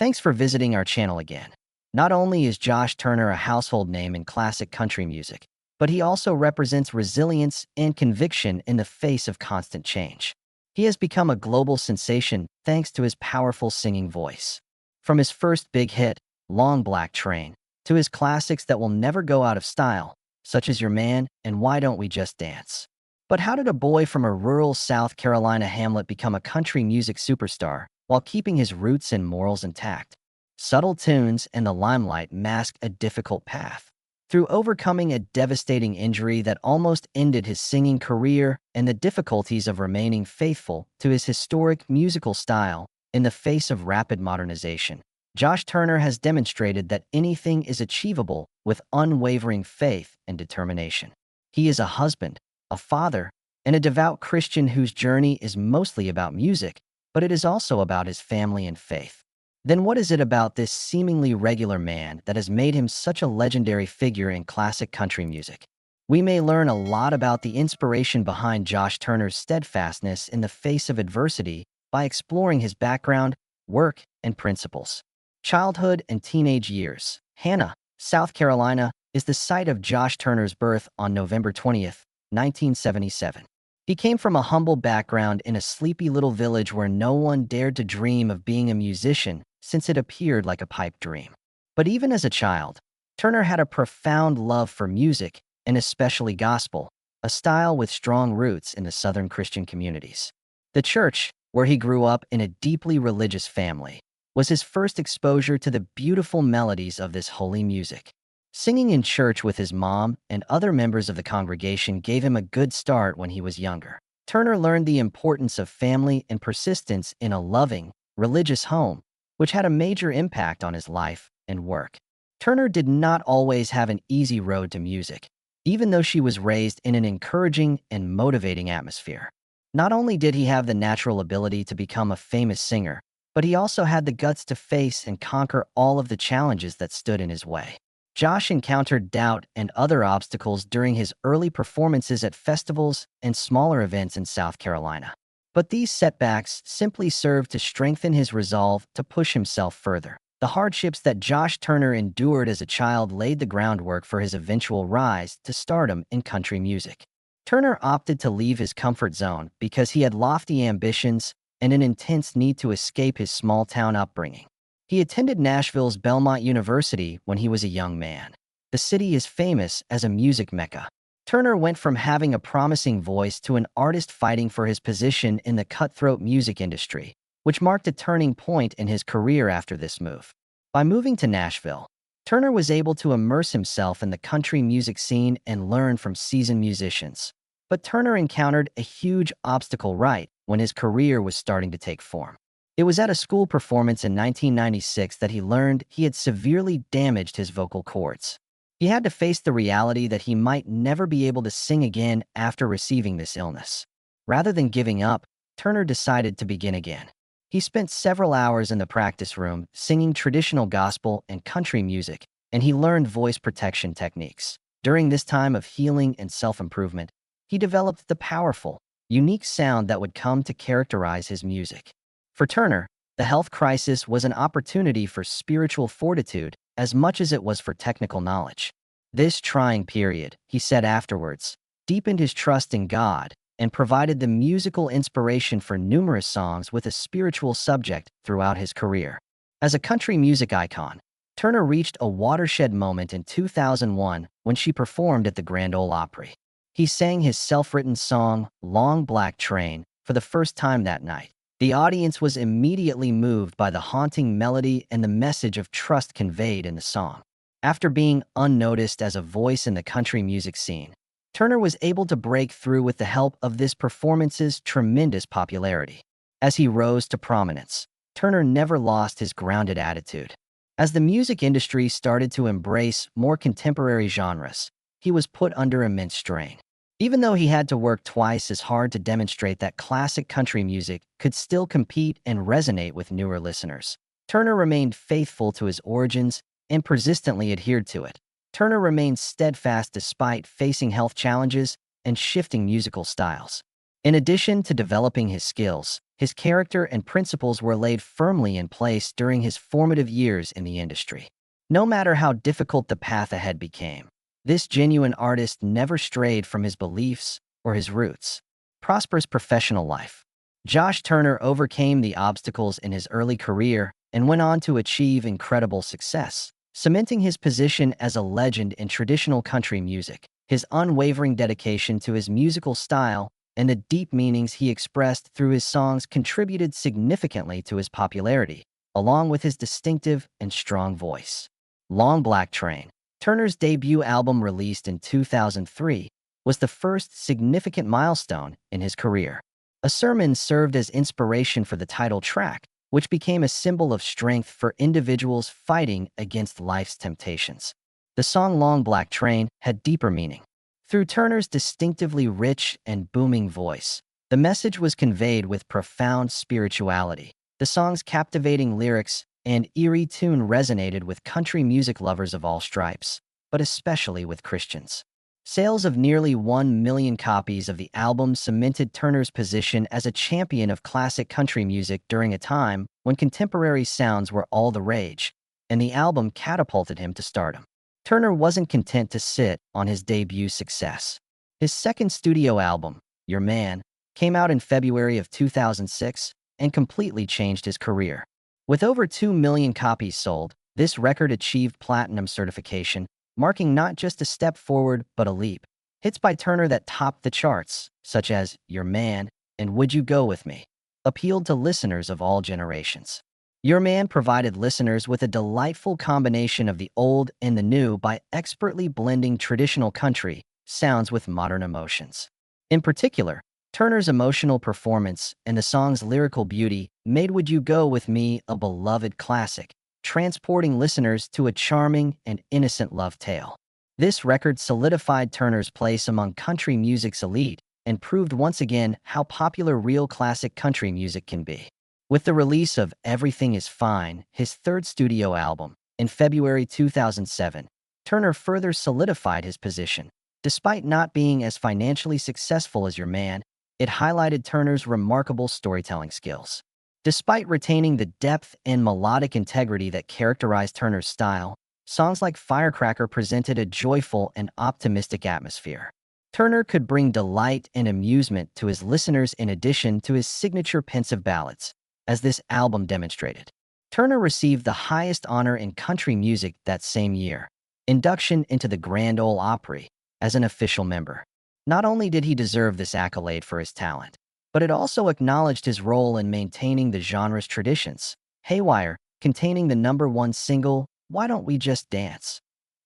Thanks for visiting our channel again. Not only is Josh Turner a household name in classic country music, but he also represents resilience and conviction in the face of constant change. He has become a global sensation thanks to his powerful singing voice. From his first big hit, Long Black Train, to his classics that will never go out of style, such as Your Man and Why Don't We Just Dance. But how did a boy from a rural South Carolina hamlet become a country music superstar while keeping his roots and morals intact? Subtle tunes and the limelight masked a difficult path. Through overcoming a devastating injury that almost ended his singing career and the difficulties of remaining faithful to his historic musical style in the face of rapid modernization, Josh Turner has demonstrated that anything is achievable with unwavering faith and determination. He is a husband, a father, and a devout Christian whose journey is mostly about music, but it is also about his family and faith. Then what is it about this seemingly regular man that has made him such a legendary figure in classic country music? We may learn a lot about the inspiration behind Josh Turner's steadfastness in the face of adversity by exploring his background, work, and principles. Childhood and teenage years. Hannah, South Carolina, is the site of Josh Turner's birth on November 20th, 1977. He came from a humble background in a sleepy little village where no one dared to dream of being a musician since it appeared like a pipe dream. But even as a child, Turner had a profound love for music, and especially gospel, a style with strong roots in the Southern Christian communities. The church, where he grew up in a deeply religious family, was his first exposure to the beautiful melodies of this holy music. Singing in church with his mom and other members of the congregation gave him a good start when he was younger. Turner learned the importance of family and persistence in a loving, religious home, which had a major impact on his life and work. Turner did not always have an easy road to music, even though she was raised in an encouraging and motivating atmosphere. Not only did he have the natural ability to become a famous singer, but he also had the guts to face and conquer all of the challenges that stood in his way. Josh encountered doubt and other obstacles during his early performances at festivals and smaller events in South Carolina. But these setbacks simply served to strengthen his resolve to push himself further. The hardships that Josh Turner endured as a child laid the groundwork for his eventual rise to stardom in country music. Turner opted to leave his comfort zone because he had lofty ambitions and an intense need to escape his small-town upbringing. He attended Nashville's Belmont University when he was a young man. The city is famous as a music mecca. Turner went from having a promising voice to an artist fighting for his position in the cutthroat music industry, which marked a turning point in his career after this move. By moving to Nashville, Turner was able to immerse himself in the country music scene and learn from seasoned musicians. But Turner encountered a huge obstacle right when his career was starting to take form. It was at a school performance in 1996 that he learned he had severely damaged his vocal cords. He had to face the reality that he might never be able to sing again after receiving this illness. Rather than giving up, Turner decided to begin again. He spent several hours in the practice room singing traditional gospel and country music, and he learned voice protection techniques. During this time of healing and self-improvement, he developed the powerful, unique sound that would come to characterize his music. For Turner, the health crisis was an opportunity for spiritual fortitude as much as it was for technical knowledge. This trying period, he said afterwards, deepened his trust in God and provided the musical inspiration for numerous songs with a spiritual subject throughout his career. As a country music icon, Turner reached a watershed moment in 2001 when she performed at the Grand Ole Opry. He sang his self-written song, Long Black Train, for the first time that night. The audience was immediately moved by the haunting melody and the message of trust conveyed in the song. After being unnoticed as a voice in the country music scene, Turner was able to break through with the help of this performance's tremendous popularity. As he rose to prominence, Turner never lost his grounded attitude. As the music industry started to embrace more contemporary genres, he was put under immense strain. Even though he had to work twice as hard to demonstrate that classic country music could still compete and resonate with newer listeners, Turner remained faithful to his origins and persistently adhered to it. Turner remained steadfast despite facing health challenges and shifting musical styles. In addition to developing his skills, his character and principles were laid firmly in place during his formative years in the industry. No matter how difficult the path ahead became, this genuine artist never strayed from his beliefs or his roots. Prosperous professional life. Josh Turner overcame the obstacles in his early career and went on to achieve incredible success, cementing his position as a legend in traditional country music. His unwavering dedication to his musical style and the deep meanings he expressed through his songs contributed significantly to his popularity, along with his distinctive and strong voice. Long Black Train. Turner's debut album, released in 2003, was the first significant milestone in his career. A sermon served as inspiration for the title track, which became a symbol of strength for individuals fighting against life's temptations. The song Long Black Train had deeper meaning. Through Turner's distinctively rich and booming voice, the message was conveyed with profound spirituality. The song's captivating lyrics and eerie tune resonated with country music lovers of all stripes, but especially with Christians. Sales of nearly 1 million copies of the album cemented Turner's position as a champion of classic country music during a time when contemporary sounds were all the rage, and the album catapulted him to stardom. Turner wasn't content to sit on his debut success. His second studio album, Your Man, came out in February of 2006 and completely changed his career. With over 2 million copies sold, this record achieved platinum certification, marking not just a step forward but a leap. Hits by Turner that topped the charts, such as Your Man and Would You Go With Me, appealed to listeners of all generations. Your Man provided listeners with a delightful combination of the old and the new by expertly blending traditional country sounds with modern emotions. In particular, Turner's emotional performance and the song's lyrical beauty made Would You Go With Me a beloved classic, transporting listeners to a charming and innocent love tale. This record solidified Turner's place among country music's elite and proved once again how popular real classic country music can be. With the release of Everything Is Fine, his third studio album, in February 2007, Turner further solidified his position. Despite not being as financially successful as Your Man, it highlighted Turner's remarkable storytelling skills. Despite retaining the depth and melodic integrity that characterized Turner's style, songs like Firecracker presented a joyful and optimistic atmosphere. Turner could bring delight and amusement to his listeners in addition to his signature pensive ballads, as this album demonstrated. Turner received the highest honor in country music that same year, induction into the Grand Ole Opry, as an official member. Not only did he deserve this accolade for his talent, but it also acknowledged his role in maintaining the genre's traditions. Haywire, containing the #1 single, Why Don't We Just Dance,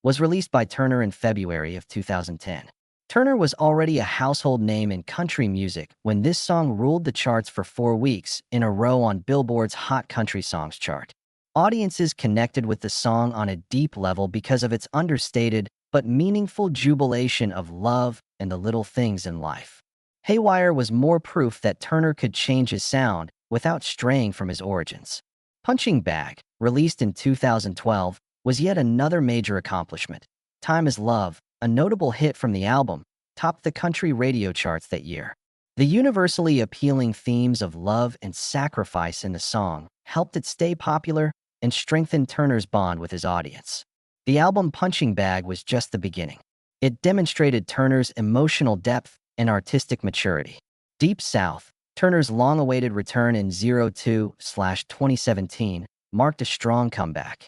was released by Turner in February of 2010. Turner was already a household name in country music when this song ruled the charts for 4 weeks in a row on Billboard's Hot Country Songs chart. Audiences connected with the song on a deep level because of its understated but meaningful jubilation of love and the little things in life. Haywire was more proof that Turner could change his sound without straying from his origins. Punching Bag, released in 2012, was yet another major accomplishment. Time Is Love, a notable hit from the album, topped the country radio charts that year. The universally appealing themes of love and sacrifice in the song helped it stay popular and strengthen Turner's bond with his audience. The album Punching Bag was just the beginning. It demonstrated Turner's emotional depth and artistic maturity. Deep South, Turner's long-awaited return in 02/2017, marked a strong comeback.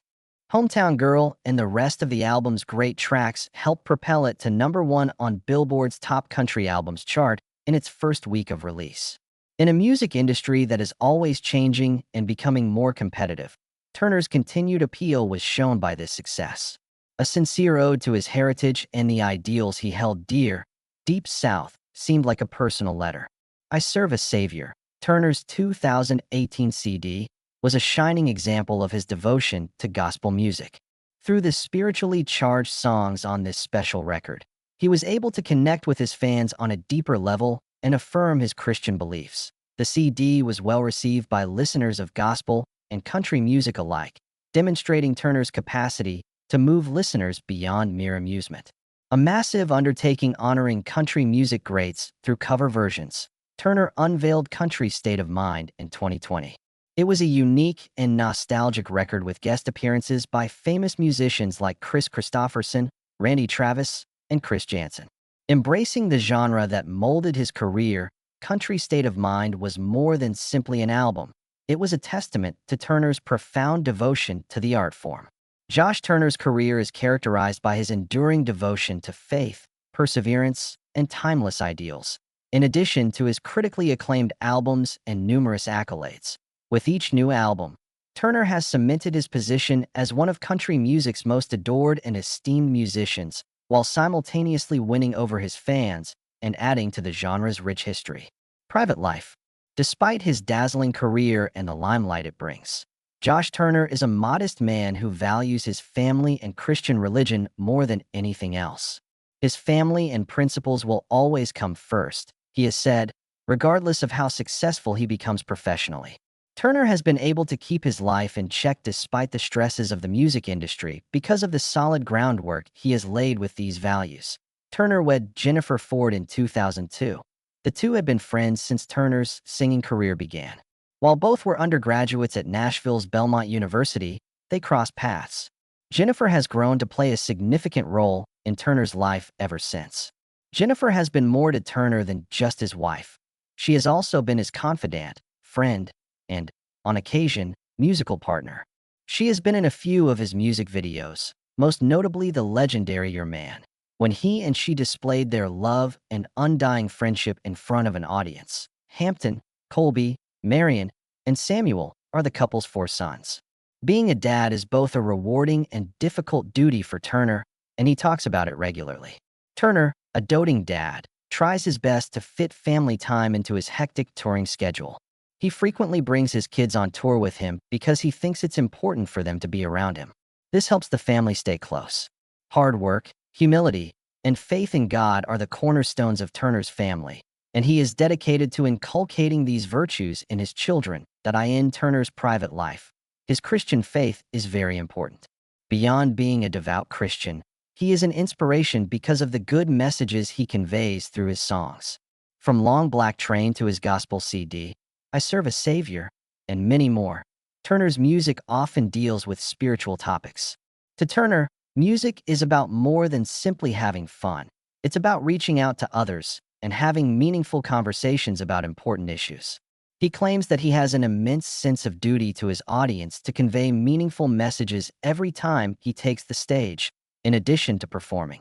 Hometown Girl and the rest of the album's great tracks helped propel it to #1 on Billboard's Top Country Albums chart in its first week of release. In a music industry that is always changing and becoming more competitive, Turner's continued appeal was shown by this success. A sincere ode to his heritage and the ideals he held dear, Deep South seemed like a personal letter. I Serve a Savior, Turner's 2018 CD, was a shining example of his devotion to gospel music. Through the spiritually charged songs on this special record, he was able to connect with his fans on a deeper level and affirm his Christian beliefs. The CD was well received by listeners of gospel and country music alike, demonstrating Turner's capacity to move listeners beyond mere amusement. A massive undertaking honoring country music greats through cover versions. Turner unveiled Country's State of Mind in 2020. It was a unique and nostalgic record with guest appearances by famous musicians like Chris Christopherson, Randy Travis, and Chris Jansen. Embracing the genre that molded his career, Country State of Mind was more than simply an album. It was a testament to Turner's profound devotion to the art form. Josh Turner's career is characterized by his enduring devotion to faith, perseverance, and timeless ideals, in addition to his critically acclaimed albums and numerous accolades. With each new album, Turner has cemented his position as one of country music's most adored and esteemed musicians, while simultaneously winning over his fans and adding to the genre's rich history. Private life. Despite his dazzling career and the limelight it brings, Josh Turner is a modest man who values his family and Christian religion more than anything else. His family and principles will always come first, he has said, regardless of how successful he becomes professionally. Turner has been able to keep his life in check despite the stresses of the music industry because of the solid groundwork he has laid with these values. Turner wed Jennifer Ford in 2002. The two had been friends since Turner's singing career began. While both were undergraduates at Nashville's Belmont University, they crossed paths. Jennifer has grown to play a significant role in Turner's life ever since. Jennifer has been more to Turner than just his wife. She has also been his confidant, friend, and, on occasion, musical partner. She has been in a few of his music videos, most notably the legendary Your Man, when he and she displayed their love and undying friendship in front of an audience. Hampton, Colby, Marion, and Samuel are the couple's 4 sons. Being a dad is both a rewarding and difficult duty for Turner, and he talks about it regularly. Turner, a doting dad, tries his best to fit family time into his hectic touring schedule. He frequently brings his kids on tour with him because he thinks it's important for them to be around him. This helps the family stay close. Hard work, humility, and faith in God are the cornerstones of Turner's family, and he is dedicated to inculcating these virtues in his children. In Turner's private life, his Christian faith is very important. Beyond being a devout Christian, he is an inspiration because of the good messages he conveys through his songs. From Long Black Train to his gospel CD, I Serve a Savior, and many more, Turner's music often deals with spiritual topics. To Turner, music is about more than simply having fun. It's about reaching out to others and having meaningful conversations about important issues. He claims that he has an immense sense of duty to his audience to convey meaningful messages every time he takes the stage, in addition to performing.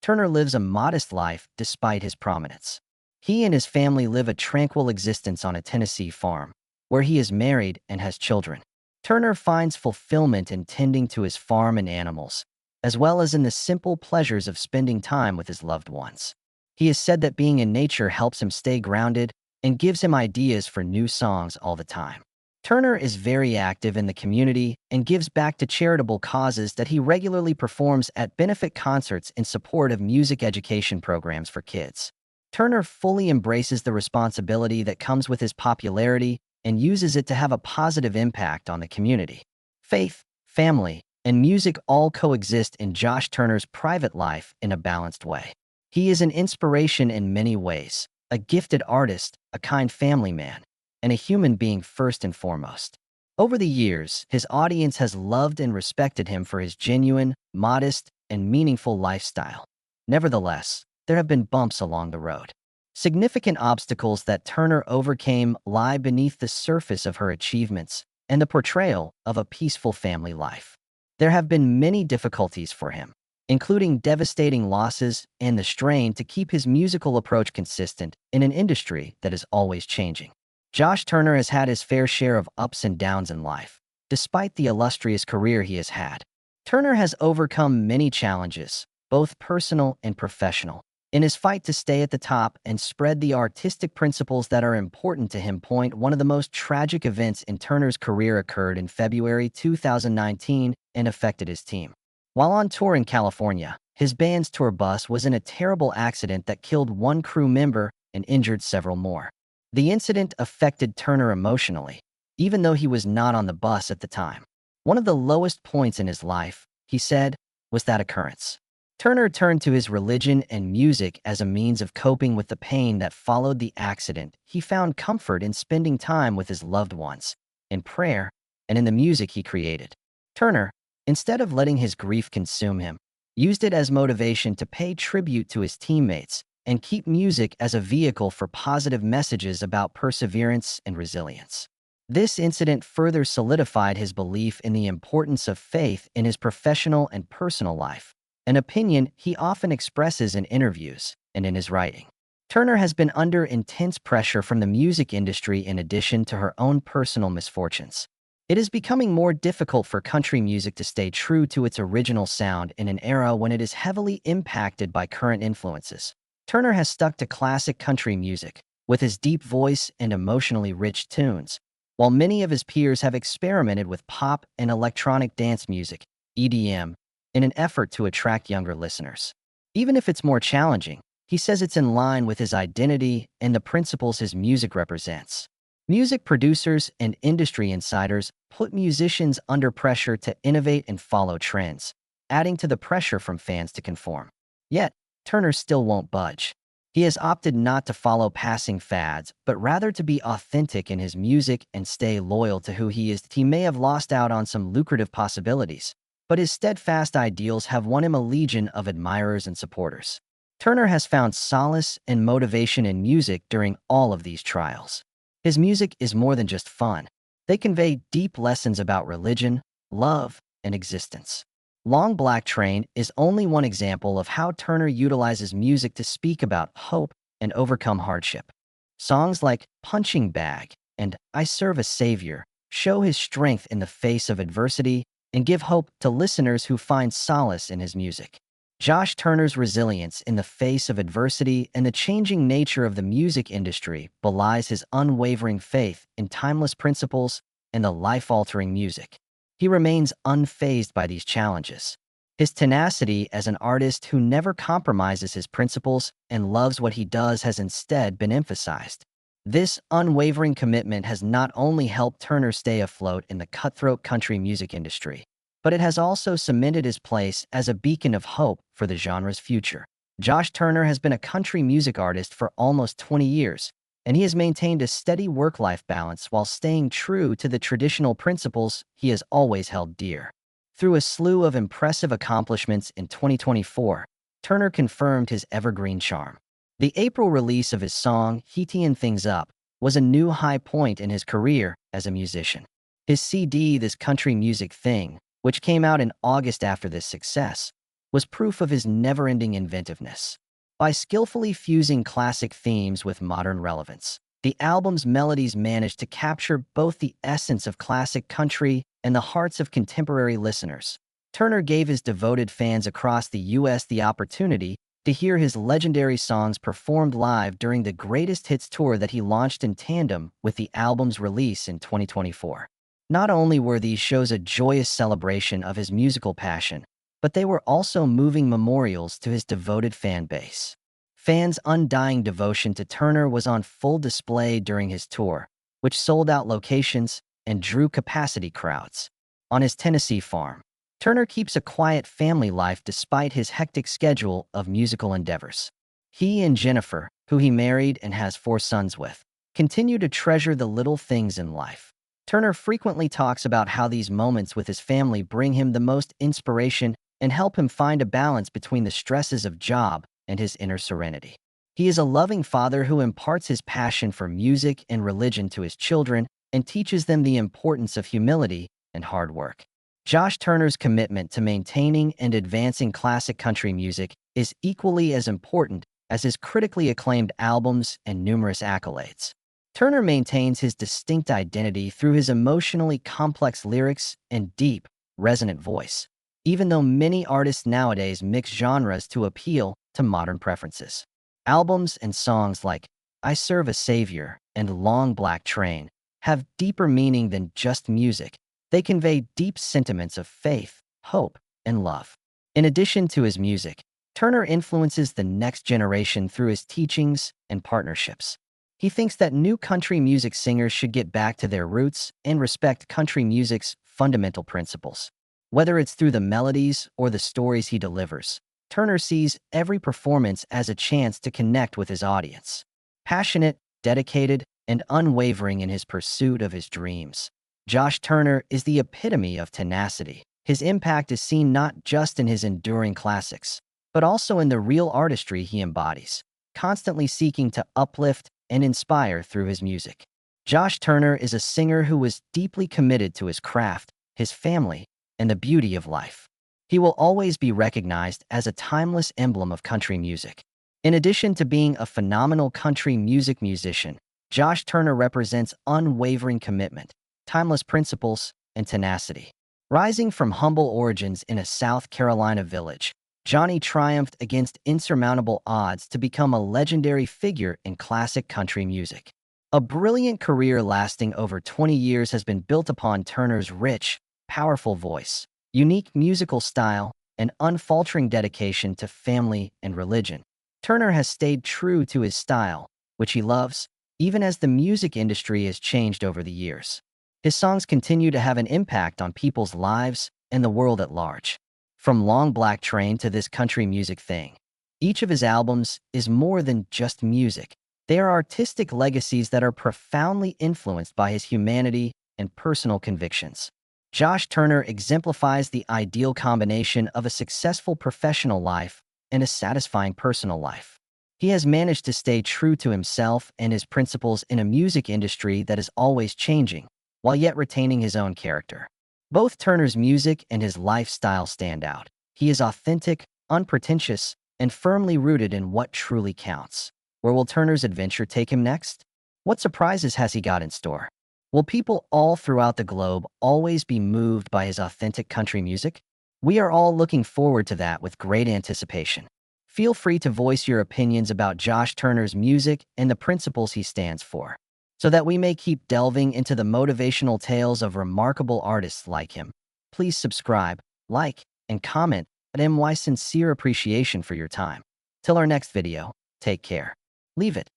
Turner lives a modest life despite his prominence. He and his family live a tranquil existence on a Tennessee farm, where he is married and has children. Turner finds fulfillment in tending to his farm and animals, as well as in the simple pleasures of spending time with his loved ones. He has said that being in nature helps him stay grounded and gives him ideas for new songs all the time. Turner is very active in the community and gives back to charitable causes that he regularly performs at benefit concerts in support of music education programs for kids. Turner fully embraces the responsibility that comes with his popularity and uses it to have a positive impact on the community. Faith, family, and music all coexist in Josh Turner's private life in a balanced way. He is an inspiration in many ways, a gifted artist, a kind family man, and a human being first and foremost. Over the years, his audience has loved and respected him for his genuine, modest, and meaningful lifestyle. Nevertheless, there have been bumps along the road. Significant obstacles that Turner overcame lie beneath the surface of her achievements and the portrayal of a peaceful family life. There have been many difficulties for him, including devastating losses and the strain to keep his musical approach consistent in an industry that is always changing. Josh Turner has had his fair share of ups and downs in life, despite the illustrious career he has had. Turner has overcome many challenges, both personal and professional, in his fight to stay at the top and spread the artistic principles that are important to him. One of the most tragic events in Turner's career occurred in February 2019 and affected his team. While on tour in California, his band's tour bus was in a terrible accident that killed 1 crew member and injured several more. The incident affected Turner emotionally, even though he was not on the bus at the time. One of the lowest points in his life, he said, was that occurrence. Turner turned to his religion and music as a means of coping with the pain that followed the accident. He found comfort in spending time with his loved ones, in prayer, and in the music he created. Turner, instead of letting his grief consume him, used it as motivation to pay tribute to his teammates and keep music as a vehicle for positive messages about perseverance and resilience. This incident further solidified his belief in the importance of faith in his professional and personal life, an opinion he often expresses in interviews and in his writing. Turner has been under intense pressure from the music industry in addition to her own personal misfortunes. It is becoming more difficult for country music to stay true to its original sound in an era when it is heavily impacted by current influences. Turner has stuck to classic country music, with his deep voice and emotionally rich tunes, while many of his peers have experimented with pop and electronic dance music, EDM, in an effort to attract younger listeners. Even if it's more challenging, he says it's in line with his identity and the principles his music represents. Music producers and industry insiders put musicians under pressure to innovate and follow trends, adding to the pressure from fans to conform. Yet, Turner still won't budge. He has opted not to follow passing fads, but rather to be authentic in his music and stay loyal to who he is. He may have lost out on some lucrative possibilities, but his steadfast ideals have won him a legion of admirers and supporters. Turner has found solace and motivation in music during all of these trials. His music is more than just fun. They convey deep lessons about religion, love, and existence. Long Black Train is only one example of how Turner utilizes music to speak about hope and overcome hardship. Songs like Punching Bag and I Serve a Savior show his strength in the face of adversity and give hope to listeners who find solace in his music. Josh Turner's resilience in the face of adversity and the changing nature of the music industry belies his unwavering faith in timeless principles and the life-altering music. He remains unfazed by these challenges. His tenacity as an artist who never compromises his principles and loves what he does has instead been emphasized. This unwavering commitment has not only helped Turner stay afloat in the cutthroat country music industry, but it has also cemented his place as a beacon of hope for the genre's future. Josh Turner has been a country music artist for almost 20 years, and he has maintained a steady work-life balance while staying true to the traditional principles he has always held dear. Through a slew of impressive accomplishments in 2024, Turner confirmed his evergreen charm. The April release of his song, Heating Things Up, was a new high point in his career as a musician. His CD, This Country Music Thing, which came out in August after this success, was proof of his never-ending inventiveness. By skillfully fusing classic themes with modern relevance, the album's melodies managed to capture both the essence of classic country and the hearts of contemporary listeners. Turner gave his devoted fans across the U.S. the opportunity to hear his legendary songs performed live during the Greatest Hits tour that he launched in tandem with the album's release in 2024. Not only were these shows a joyous celebration of his musical passion, but they were also moving memorials to his devoted fan base. Fans' undying devotion to Turner was on full display during his tour, which sold out locations and drew capacity crowds. On his Tennessee farm, Turner keeps a quiet family life despite his hectic schedule of musical endeavors. He and Jennifer, who he married and has 4 sons with, continue to treasure the little things in life. Turner frequently talks about how these moments with his family bring him the most inspiration and help him find a balance between the stresses of job and his inner serenity. He is a loving father who imparts his passion for music and religion to his children and teaches them the importance of humility and hard work. Josh Turner's commitment to maintaining and advancing classic country music is equally as important as his critically acclaimed albums and numerous accolades. Turner maintains his distinct identity through his emotionally complex lyrics and deep, resonant voice, even though many artists nowadays mix genres to appeal to modern preferences. Albums and songs like I Serve a Savior and Long Black Train have deeper meaning than just music. They convey deep sentiments of faith, hope, and love. In addition to his music, Turner influences the next generation through his teachings and partnerships. He thinks that new country music singers should get back to their roots and respect country music's fundamental principles. Whether it's through the melodies or the stories he delivers, Turner sees every performance as a chance to connect with his audience. Passionate, dedicated, and unwavering in his pursuit of his dreams, Josh Turner is the epitome of tenacity. His impact is seen not just in his enduring classics, but also in the real artistry he embodies, constantly seeking to uplift and inspire through his music. Josh Turner is a singer who was deeply committed to his craft, his family, and the beauty of life. He will always be recognized as a timeless emblem of country music. In addition to being a phenomenal country music musician, Josh Turner represents unwavering commitment, timeless principles, and tenacity. Rising from humble origins in a South Carolina village, Johnny triumphed against insurmountable odds to become a legendary figure in classic country music. A brilliant career lasting over 20 years has been built upon Turner's rich, powerful voice, unique musical style, and unfaltering dedication to family and religion. Turner has stayed true to his style, which he loves, even as the music industry has changed over the years. His songs continue to have an impact on people's lives and the world at large. From Long Black Train to This Country Music Thing, each of his albums is more than just music. They are artistic legacies that are profoundly influenced by his humanity and personal convictions. Josh Turner exemplifies the ideal combination of a successful professional life and a satisfying personal life. He has managed to stay true to himself and his principles in a music industry that is always changing, while yet retaining his own character. Both Turner's music and his lifestyle stand out. He is authentic, unpretentious, and firmly rooted in what truly counts. Where will Turner's adventure take him next? What surprises has he got in store? Will people all throughout the globe always be moved by his authentic country music? We are all looking forward to that with great anticipation. Feel free to voice your opinions about Josh Turner's music and the principles he stands for, so that we may keep delving into the motivational tales of remarkable artists like him. Please subscribe, like, and comment at my sincere appreciation for your time. Till our next video, take care. Leave it.